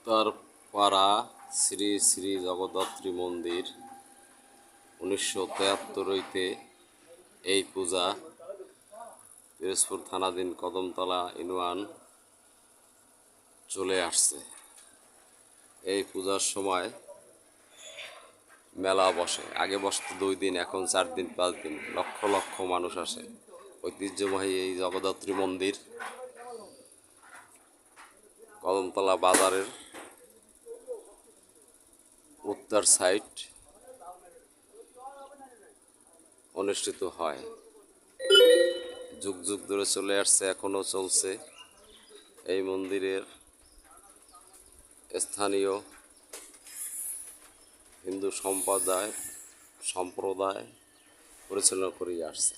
উত্তরপাড়া শ্রী শ্রী জগদ্ধাত্রী মন্দির 1973 হইতে এই পূজা পিরোজপুর থানাধীন কদমতলা ইউনিয়ন চলে আসছে। এই পূজার সময় মেলা বসে, আগে বসত 2 দিন, এখন 4 দিন 5 দিন, লক্ষ লক্ষ মানুষ আসে। ঐতিহ্যবাহী এই জগদ্ধাত্রী মন্দির কদমতলা বাজারের উত্তর সাইড অনুষ্ঠিত হয়। যুগ যুগ ধরে চলে আসছে, এখনো চলছে। এই মন্দিরের স্থানীয় হিন্দু সম্প্রদায় পরিচালনা করে আসছে।